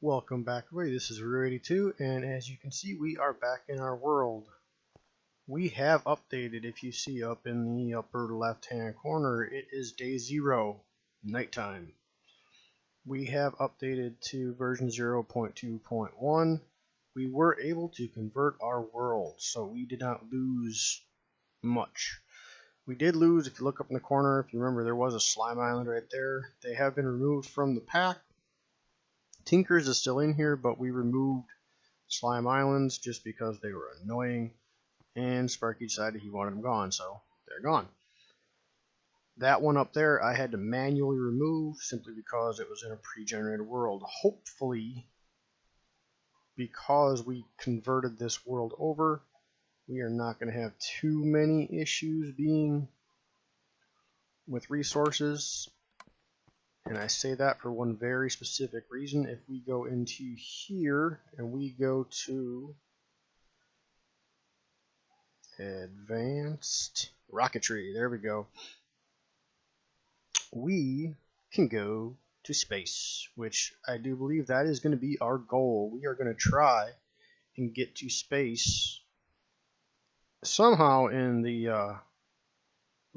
Welcome back, everybody. This is Rue82, and as you can see, we are back in our world. We have updated. If you see up in the upper left-hand corner, it is day 0, nighttime. We have updated to version 0.2.1. We were able to convert our world, so we did not lose much. We did lose, if you look up in the corner, if you remember, there was a slime island right there. They have been removed from the pack. Tinkers is still in here, but we removed slime islands just because they were annoying, and Sparky decided he wanted them gone, so they're gone. That one up there I had to manually remove simply because it was in a pre-generated world. Hopefully, because we converted this world over, we are not going to have too many issues being with resources. And I say that for one very specific reason. If we go into here and we go to advanced rocketry, there we go, we can go to space, which I do believe that is going to be our goal. We are going to try and get to space somehow in the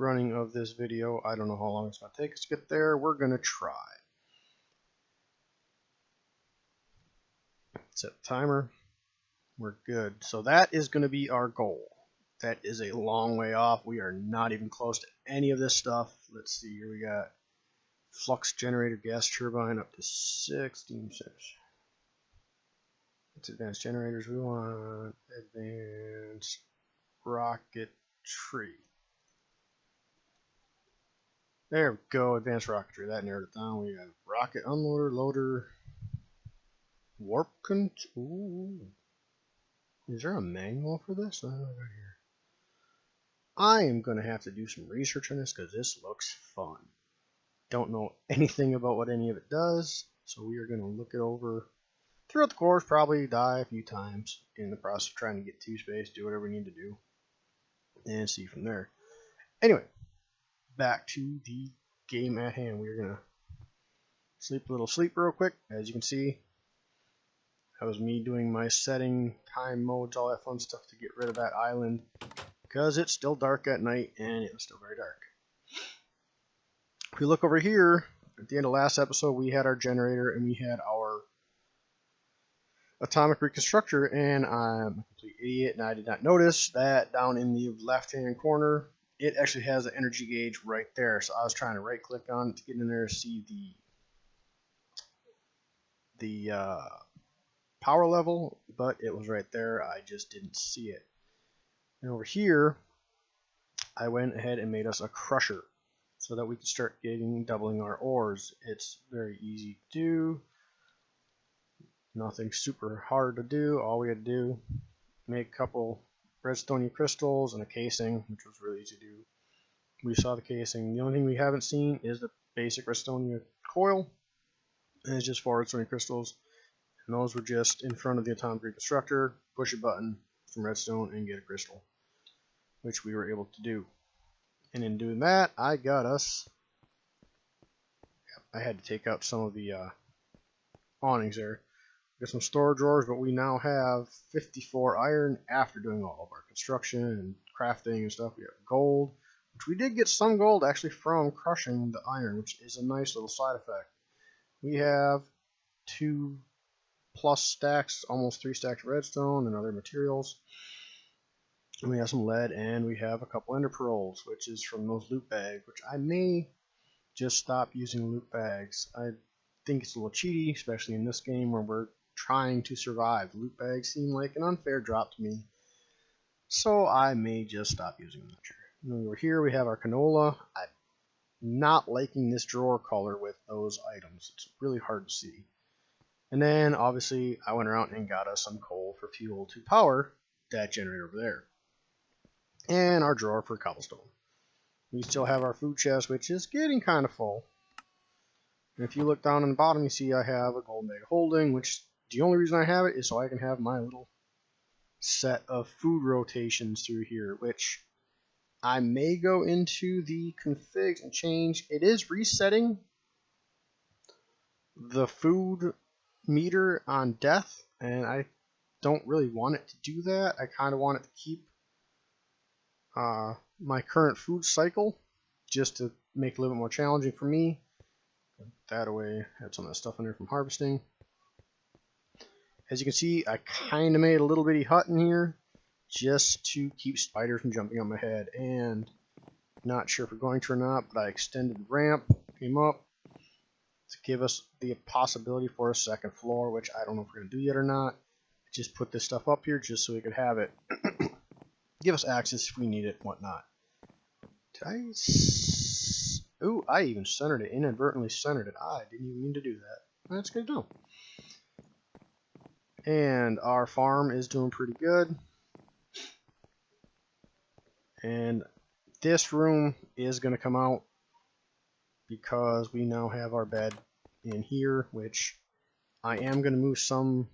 running of this video. I don't know how long it's going to take us to get there. We're going to try. Set the timer. We're good. So that is going to be our goal. That is a long way off. We are not even close to any of this stuff. Let's see here. We got flux generator, gas turbine up to 6, steam 6. It's advanced generators. We want advanced rocketry. There we go, advanced rocketry. That narrowed it down. We have rocket unloader, loader, warp control. Is there a manual for this? I don't know right here. I am going to have to do some research on this because this looks fun. Don't know anything about what any of it does, so we are going to look it over throughout the course. Probably die a few times in the process of trying to get to space, do whatever we need to do, and see from there. Anyway. Back to the game at hand. We're gonna sleep a little sleep real quick. As you can see, that was me doing my setting, time modes, all that fun stuff to get rid of that island because it's still dark at night and it was still very dark. If we look over here, at the end of last episode, we had our generator and we had our atomic reconstructor, and I'm a complete idiot and I did not notice that down in the left-hand corner it actually has an energy gauge right there. So I was trying to right click on it to get in there to see the power level, but it was right there. I just didn't see it. And over here, I went ahead and made us a crusher so that we could start doubling our ores. It's very easy to do. Nothing super hard to do. All we had to do, make a couple redstone crystals and a casing, which was really easy to do. We saw the casing. The only thing we haven't seen is the basic redstone coil, and it's just 4 redstone crystals, and those were just in front of the atomic reconstructor. Push a button from redstone and get a crystal, which we were able to do. And in doing that, I got us, I had to take out some of the awnings there. Got some storage drawers, but we now have 54 iron after doing all of our construction and crafting and stuff. We have gold, which we did get some gold actually from crushing the iron, which is a nice little side effect. We have 2+ stacks, almost 3 stacks of redstone and other materials. And we have some lead, and we have a couple ender pearls, which is from those loot bags, which I may just stop using loot bags. I think it's a little cheaty, especially in this game where we're trying to survive. Loot bags seem like an unfair drop to me, so I may just stop using them. And over here we have our canola. I'm not liking this drawer color with those items. It's really hard to see. And then obviously I went around and got us some coal for fuel to power that generator over there, and our drawer for cobblestone. We still have our food chest, which is getting kind of full. And if you look down on the bottom, you see I have a gold mega holding, which the only reason I have it is so I can have my little set of food rotations through here, which I may go into the configs and change. It is resetting the food meter on death, and I don't really want it to do that. I kind of want it to keep my current food cycle, just to make it a little bit more challenging for me. Put that away. Had some of that stuff in there from harvesting. As you can see, I kind of made a little bitty hut in here just to keep spiders from jumping on my head. And not sure if we're going to or not, but I extended the ramp, came up to give us the possibility for a second floor, which I don't know if we're going to do yet or not. Just put this stuff up here just so we could have it. Give us access if we need it and whatnot. Ooh, I even centered it, inadvertently centered it. I didn't even mean to do that. That's good to know. And our farm is doing pretty good. And this room is going to come out because we now have our bed in here, which I am going to move some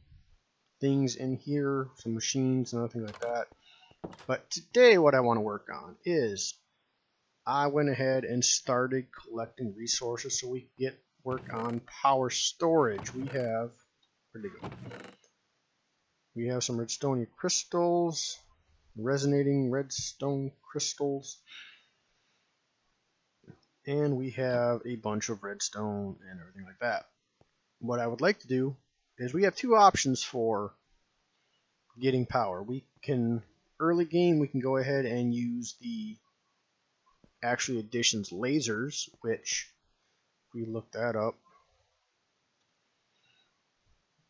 things in here, some machines and other things like that. But today what I want to work on is I went ahead and started collecting resources so we can get work on power storage. We have, where'd they go? We have some redstone crystals, resonating redstone crystals, and we have a bunch of redstone and everything like that. What I would like to do is we have two options for getting power. We can, early game, we can go ahead and use the actually additions lasers, which if we look that up,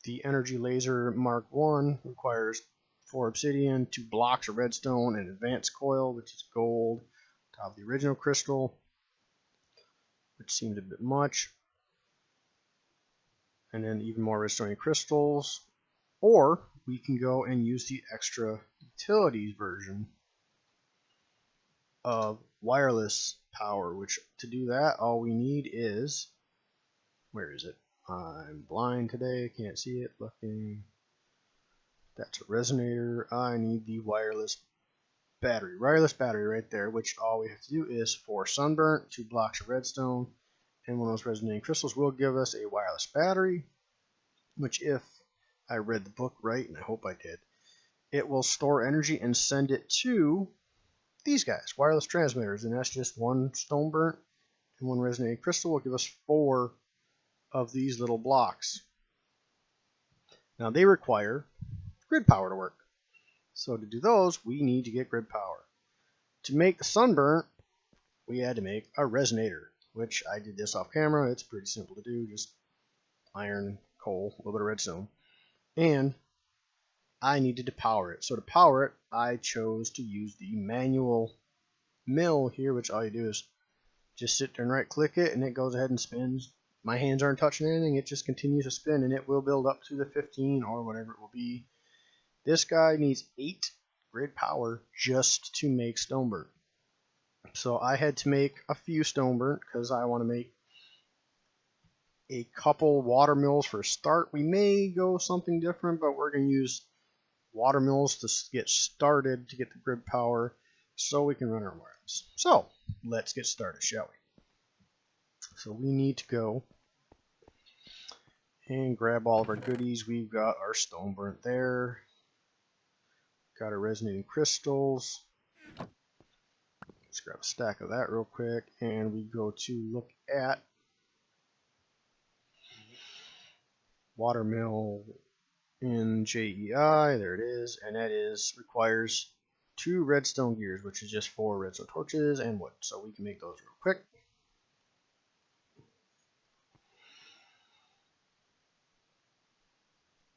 the energy laser Mark 1 requires 4 obsidian, 2 blocks of redstone, and advanced coil, which is gold, top of the original crystal, which seems a bit much, and then even more redstone crystals. Or we can go and use the extra utilities version of wireless power, which to do that all we need is, where is it? I'm blind today, can't see it. Looking, that's a resonator. I need the wireless battery right there, which all we have to do is 4 sunburnt, 2 blocks of redstone, and one of those resonating crystals will give us a wireless battery, which, if I read the book right, and I hope I did, it will store energy and send it to these guys, wireless transmitters, and that's just 1 stone burnt and 1 resonating crystal will give us 4 of these little blocks. Now they require grid power to work. So to do those, we need to get grid power. To make the sunburnt, we had to make a resonator, which I did this off camera. It's pretty simple to do, just iron, coal, a little bit of redstone. And I needed to power it. So to power it, I chose to use the manual mill here, which all you do is just sit there and right click it, and it goes ahead and spins. My hands aren't touching anything, it just continues to spin, and it will build up to the 15 or whatever it will be. This guy needs 8 grid power just to make stone burnt. So I had to make a few stone burnt because I want to make a couple water mills for a start. We may go something different, but we're going to use water mills to get started to get the grid power so we can run our wires. So let's get started, shall we? So we need to go and grab all of our goodies. We've got our stone burnt there. Got our resonating crystals. Let's grab a stack of that real quick, and we go to look at watermill in JEI. There it is, and that requires 2 redstone gears, which is just 4 redstone torches and wood. So we can make those real quick.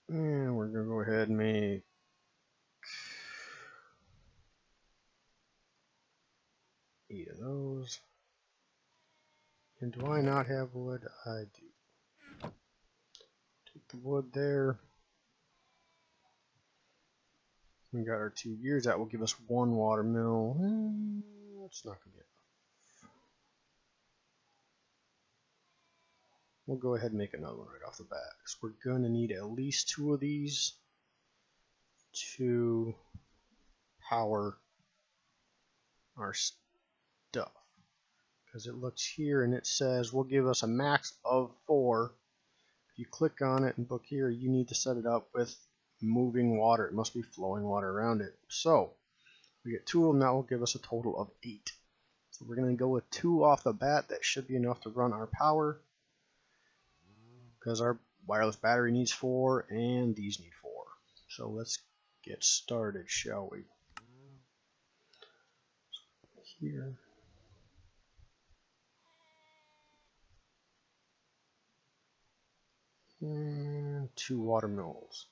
And we're going to go ahead and make 8 of those. And do I not have wood? I do. Take the wood there. We got our 2 gears. That will give us 1 water mill. That's not going to be enough. We'll go ahead and make another one right off the bat, because we're going to need at least 2 of these to power our stuff. Because it looks here and it says will give us a max of 4. If you click on it and book here, you need to set it up with moving water. It must be flowing water around it. So we get 2 of them. That will give us a total of 8. So we're going to go with 2 off the bat. That should be enough to run our power, because our wireless battery needs 4 and these need 4. So let's get started, shall we? Here. And 2 water mills.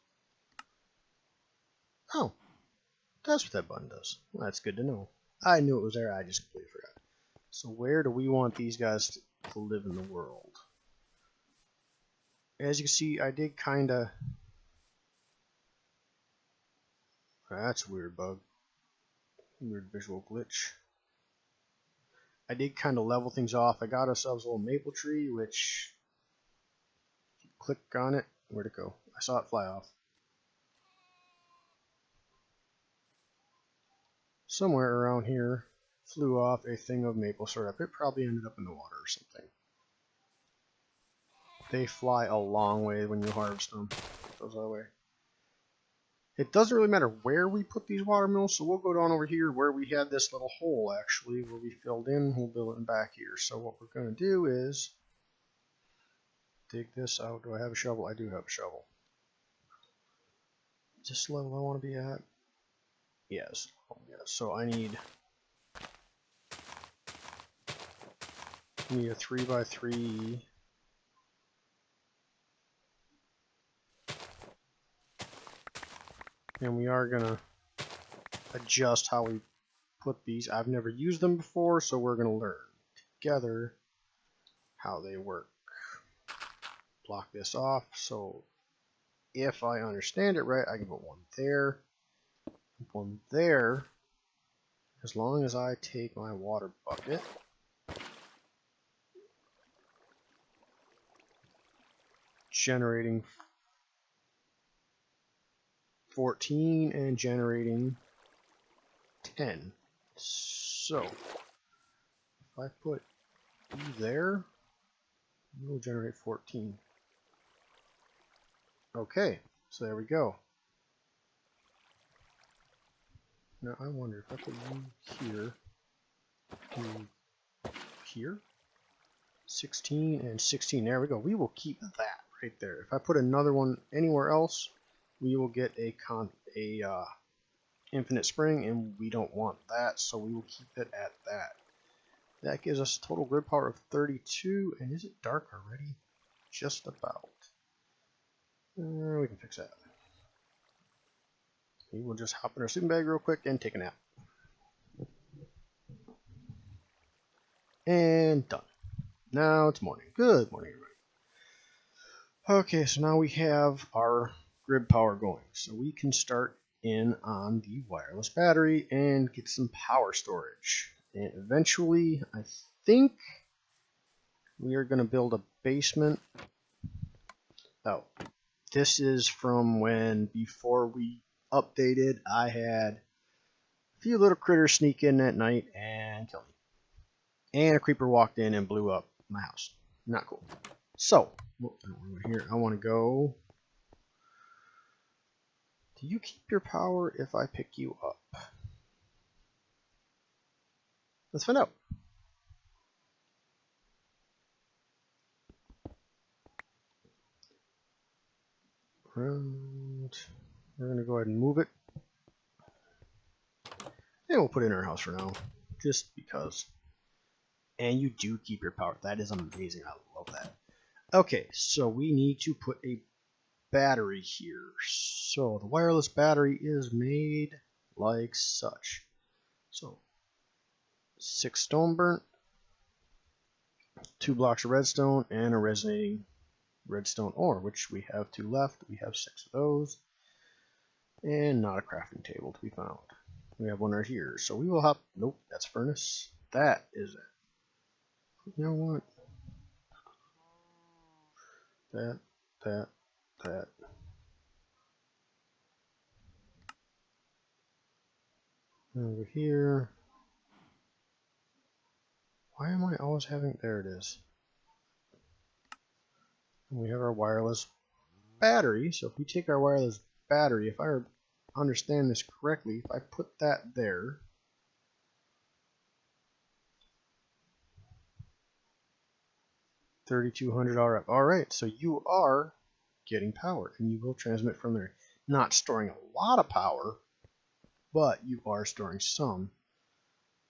Oh, that's what that button does. Well, that's good to know. I knew it was there, I just completely forgot. So where do we want these guys to live in the world? As you can see, I did kinda... That's a weird bug. Weird visual glitch. I did kind of level things off. I got ourselves a little maple tree, which... If you click on it, where'd it go? I saw it fly off. Somewhere around here flew off a thing of maple syrup. It probably ended up in the water or something. They fly a long way when you harvest them. Those other way. It doesn't really matter where we put these watermills, so we'll go down over here where we had this little hole actually, where we filled in. We'll build it back here. So what we're going to do is dig this out. Do I have a shovel? I do have a shovel. Is this the level I want to be at? Yes. Oh, yes. So I need a 3x3. And we are gonna adjust how we put these. I've never used them before, so we're gonna learn together how they work. Block this off, so if I understand it right, I can put 1 there, 1 there, as long as I take my water bucket, generating 14 and generating 10. So if I put E there, it will generate 14. Okay, so there we go. Now I wonder if I put U here, 16 and 16. There we go. We will keep that right there. If I put another one anywhere else, we will get a infinite spring, and we don't want that, so we will keep it at that. That gives us a total grid power of 32, and is it dark already? Just about. We can fix that. We will just hop in our sleeping bag real quick and take a nap. And done. Now it's morning. Good morning, everybody. Okay, so now we have our grid power going, so we can start in on the wireless battery and get some power storage. And eventually, I think we are going to build a basement. Oh, this is from when, before we updated, I had a few little critters sneak in at night and kill me. And a creeper walked in and blew up my house. Not cool. So, here I want to go. Do you keep your power if I pick you up? Let's find out. And we're going to go ahead and move it. And we'll put it in our house for now, just because. And you do keep your power. That is amazing. I love that. Okay, so we need to put a battery here. So the wireless battery is made like such. So 6 stone burnt, 2 blocks of redstone, and a resonating redstone ore, which we have 2 left. We have 6 of those, and not a crafting table to be found. We have one right here, so we will hop. Nope, that's furnace. That is it. You know what? That. Over here. Why am I always having... There it is. And we have our wireless battery. So if we take our wireless battery, if I understand this correctly, if I put that there, $3,200 RF. Alright, so you are getting power and you will transmit from there. Not storing a lot of power, but you are storing some.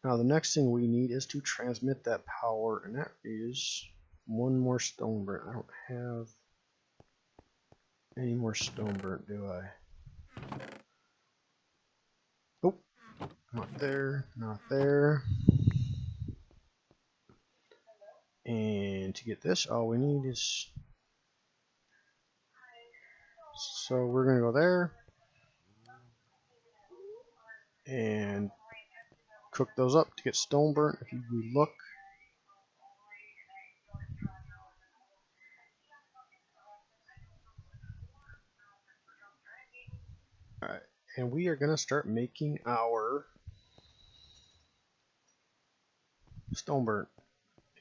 Now the next thing we need is to transmit that power, and that is one more stone burnt. I don't have any more stone burnt, do I? Nope. Not there, not there. And to get this, all we need is... So we're going to go there and cook those up to get stone burnt. If you look, alright, and we are going to start making our stone burnt.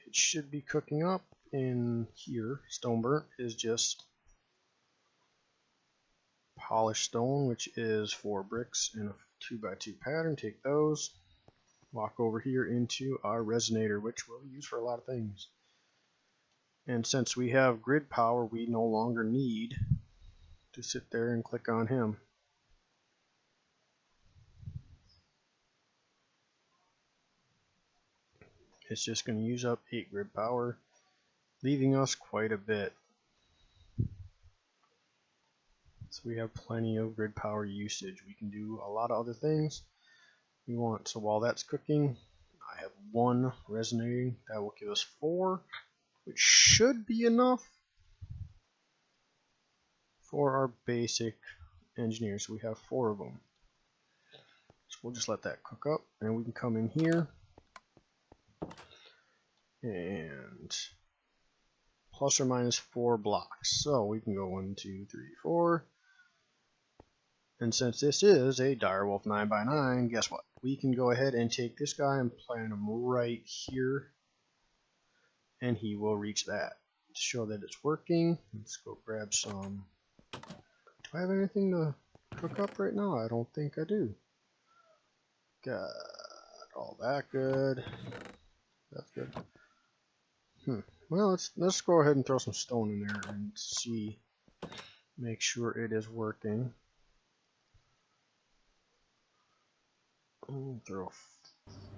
It should be cooking up in here. Stone burnt is just polished stone, which is 4 bricks in a 2x2 pattern. Take those, walk over here into our resonator, which we'll use for a lot of things. And since we have grid power, we no longer need to sit there and click on him. It's just going to use up 8 grid power, leaving us quite a bit. So we have plenty of grid power usage. We can do a lot of other things we want. So while that's cooking, I have 1 resonating. That will give us 4, which should be enough for our basic engineer. So we have 4 of them. So we'll just let that cook up, and we can come in here and plus or minus 4 blocks. So we can go 1, 2, 3, 4. And since this is a direwolf 9x9, guess what? We can go ahead and take this guy and plant him right here, and he will reach that. To show that it's working, let's go grab some. Do I have anything to cook up right now? I don't think I do. Got all that good. That's good. Well, let's go ahead and throw some stone in there and see, make sure it is working. I'll throw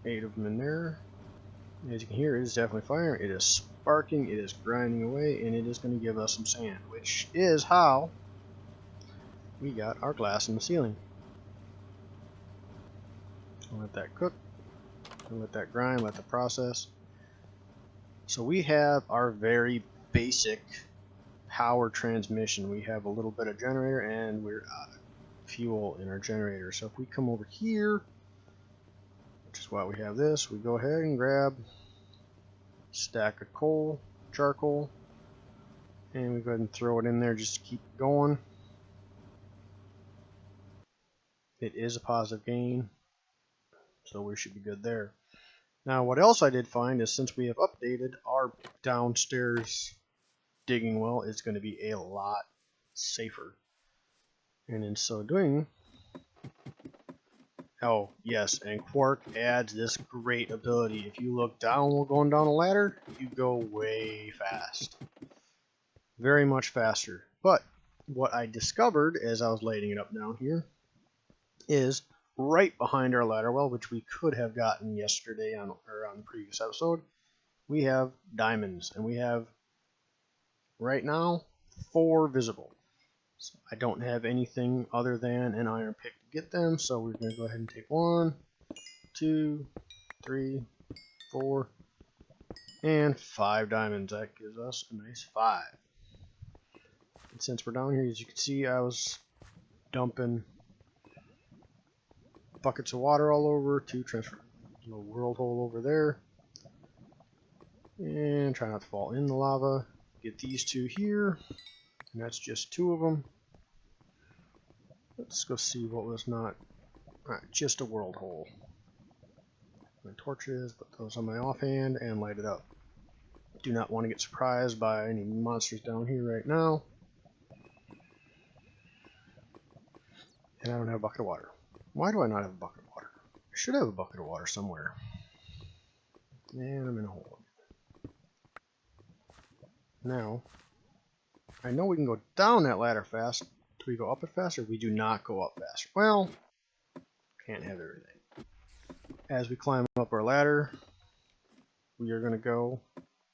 8 of them in there. As you can hear, it is definitely firing. It is sparking, it is grinding away, and it is going to give us some sand, which is how we got our glass in the ceiling. I'll let that cook, I'll let that grind, let that process. So we have our very basic power transmission. We have a little bit of generator, and we're out of fuel in our generator. So if we come over here, which is why we have this, we go ahead and grab a stack of coal, charcoal, and we go ahead and throw it in there just to keep it going. It is a positive gain, so we should be good there. Now what else I did find is, since we have updated our downstairs digging well, is going to be a lot safer. And in so doing, oh yes, and Quark adds this great ability. If you look down while going down a ladder, you go way fast. Very much faster. But what I discovered as I was lighting it up down here is right behind our ladder well, which we could have gotten yesterday on the previous episode, we have diamonds, and we have right now 4 visible. So I don't have anything other than an iron pick to get them, so we're going to go ahead and take 1, 2, 3, 4, and 5 diamonds. That gives us a nice 5. And since we're down here, as you can see, I was dumping buckets of water all over to transfer a little world hole over there, and try not to fall in the lava. Get these 2 here, and that's just 2 of them. Let's go see what was not. Alright, just a world hole. My torches, put those on my offhand and light it up. Do not want to get surprised by any monsters down here right now. And I don't have a bucket of water. Why do I not have a bucket of water? I should have a bucket of water somewhere. And I'm in a hole. Now, I know we can go down that ladder fast. Do we go up it faster? We do not go up faster. Well, can't have everything. As we climb up our ladder, we are going to go,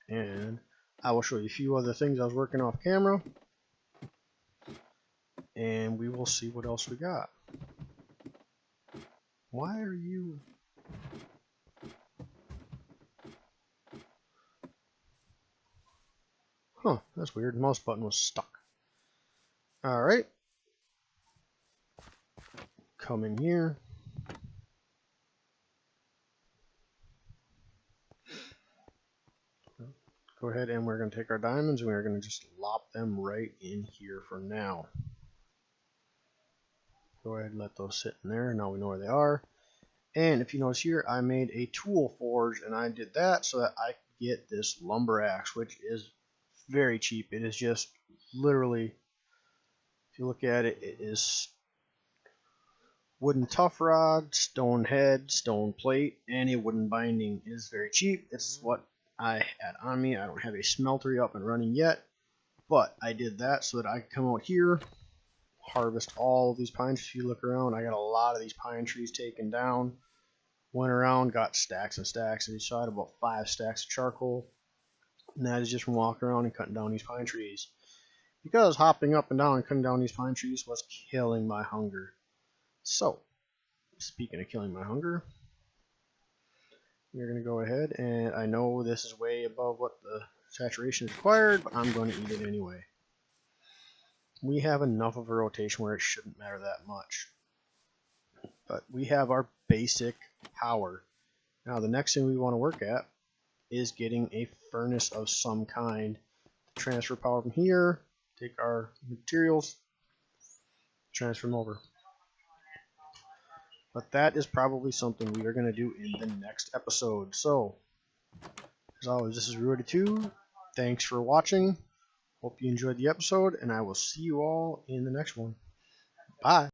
and I will show you a few other things I was working off camera, and we will see what else we got. Why are you... Huh, that's weird. Mouse button was stuck. Alright. Come in here. Go ahead and we're going to take our diamonds and we're going to just lop them right in here for now. Go ahead and let those sit in there. Now we know where they are. And if you notice here, I made a tool forge, and I did that so that I could get this lumber axe, which is very cheap. It is just literally, if you look at it, it is wooden tough rod, stone head, stone plate, and a wooden binding. It is very cheap. It's what I had on me. I don't have a smeltery up and running yet, but I did that so that I could come out here, harvest all of these pine trees. If you look around, I got a lot of these pine trees taken down. Went around, got stacks and stacks of each side, about 5 stacks of charcoal. And that is just from walking around and cutting down these pine trees. Because hopping up and down and cutting down these pine trees was killing my hunger. So, speaking of killing my hunger, we're going to go ahead, and I know this is way above what the saturation is required, but I'm going to eat it anyway. We have enough of a rotation where it shouldn't matter that much. But we have our basic power. Now the next thing we want to work at is getting a furnace of some kind to transfer power from here, take our materials, transfer them over. But that is probably something we are going to do in the next episode. So, as always, this is Rudy2. Thanks for watching. Hope you enjoyed the episode, and I will see you all in the next one. Bye.